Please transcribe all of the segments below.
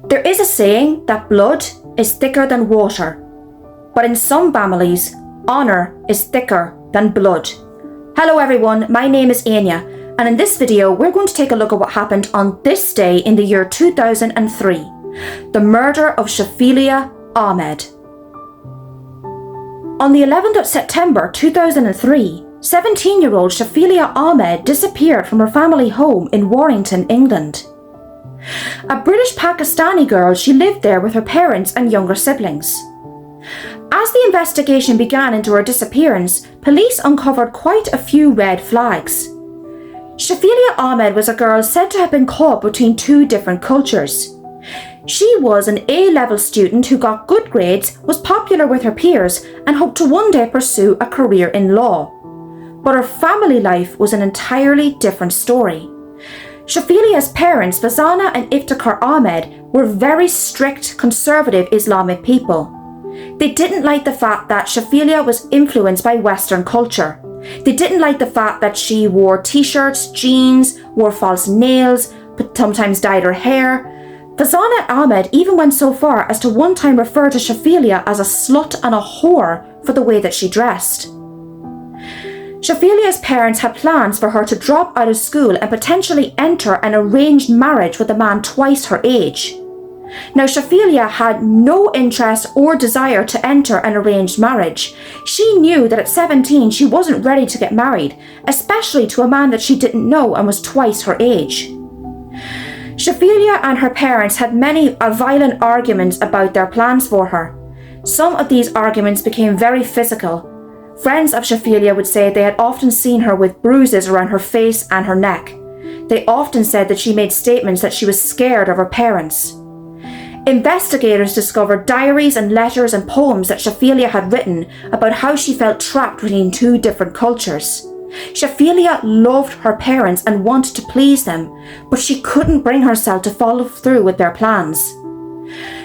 There is a saying that blood is thicker than water, but in some families, honour is thicker than blood. Hello everyone, my name is Anya, and in this video we're going to take a look at what happened on this day in the year 2003, the murder of Shafilea Ahmed. On the 11th of September 2003, 17-year-old Shafilea Ahmed disappeared from her family home in Warrington, England. A British Pakistani girl, she lived there with her parents and younger siblings. As the investigation began into her disappearance, police uncovered quite a few red flags. Shafilea Ahmed was a girl said to have been caught between two different cultures. She was an A-level student who got good grades, was popular with her peers, and hoped to one day pursue a career in law. But her family life was an entirely different story. Shafelea's parents, Fazana and Iftikhar Ahmed, were very strict, conservative Islamic people. They didn't like the fact that Shafilea was influenced by Western culture. They didn't like the fact that she wore t-shirts, jeans, wore false nails, but sometimes dyed her hair. Fazana Ahmed even went so far as to one time refer to Shafilea as a slut and a whore for the way that she dressed. Shafelea's parents had plans for her to drop out of school and potentially enter an arranged marriage with a man twice her age. Now, Shafilea had no interest or desire to enter an arranged marriage. She knew that at 17 she wasn't ready to get married, especially to a man that she didn't know and was twice her age. Shafilea and her parents had many violent arguments about their plans for her. Some of these arguments became very physical. Friends of Shafilea would say they had often seen her with bruises around her face and her neck. They often said that she made statements that she was scared of her parents. Investigators discovered diaries and letters and poems that Shafilea had written about how she felt trapped between two different cultures. Shafilea loved her parents and wanted to please them, but she couldn't bring herself to follow through with their plans.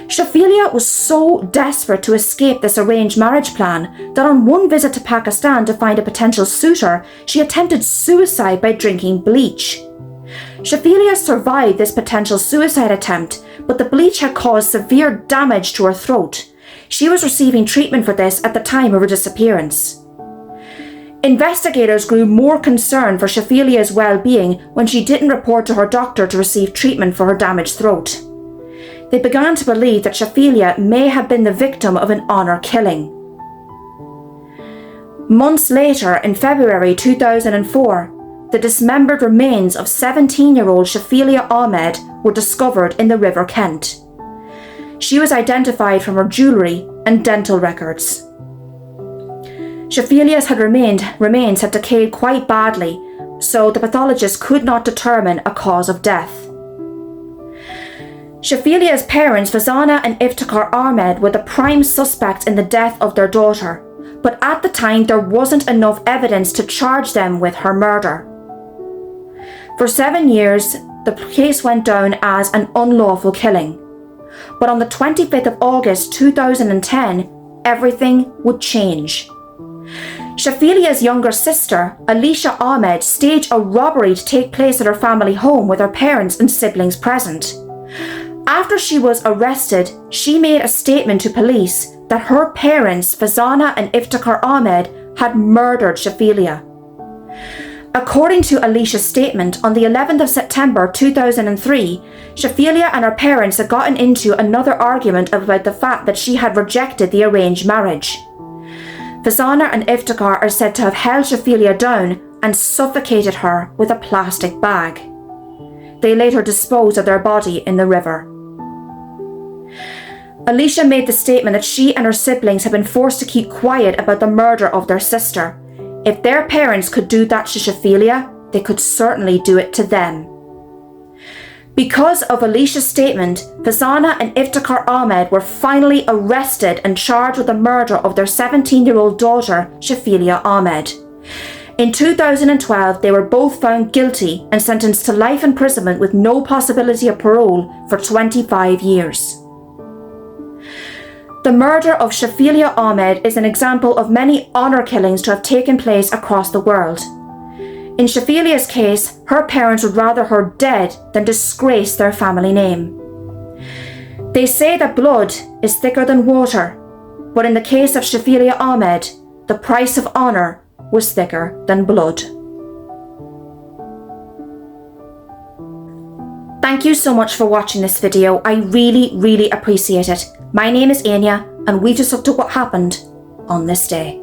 Shafilea was so desperate to escape this arranged marriage plan that on one visit to Pakistan to find a potential suitor, she attempted suicide by drinking bleach. Shafilea survived this potential suicide attempt, but the bleach had caused severe damage to her throat. She was receiving treatment for this at the time of her disappearance. Investigators grew more concerned for Shafelea's well-being when she didn't report to her doctor to receive treatment for her damaged throat. They began to believe that Shafilea may have been the victim of an honour killing. Months later, in February 2004, the dismembered remains of 17-year-old Shafilea Ahmed were discovered in the River Kent. She was identified from her jewellery and dental records. Shafelea's remains had decayed quite badly, so the pathologist could not determine a cause of death. Shafelea's parents, Fazana and Iftikhar Ahmed, were the prime suspects in the death of their daughter, but at the time there wasn't enough evidence to charge them with her murder. For 7 years, the case went down as an unlawful killing, but on the 25th of August 2010, everything would change. Shafelea's younger sister, Alisha Ahmed, staged a robbery to take place at her family home with her parents and siblings present. After she was arrested, she made a statement to police that her parents, Fazana and Iftikhar Ahmed, had murdered Shafilea. According to Alisha's statement, on the 11th of September 2003, Shafilea and her parents had gotten into another argument about the fact that she had rejected the arranged marriage. Fazana and Iftikhar are said to have held Shafilea down and suffocated her with a plastic bag. They later disposed of their body in the river. Alisha made the statement that she and her siblings had been forced to keep quiet about the murder of their sister. If their parents could do that to Shafilea, they could certainly do it to them. Because of Alisha's statement, Fazana and Iftikhar Ahmed were finally arrested and charged with the murder of their 17-year-old daughter, Shafilea Ahmed. In 2012, they were both found guilty and sentenced to life imprisonment with no possibility of parole for 25 years. The murder of Shafilea Ahmed is an example of many honour killings to have taken place across the world. In Shafelea's case, her parents would rather her dead than disgrace their family name. They say that blood is thicker than water, but in the case of Shafilea Ahmed, the price of honour was thicker than blood. Thank you so much for watching this video. I really appreciate it. My name is Anya, and we just looked at what happened on this day.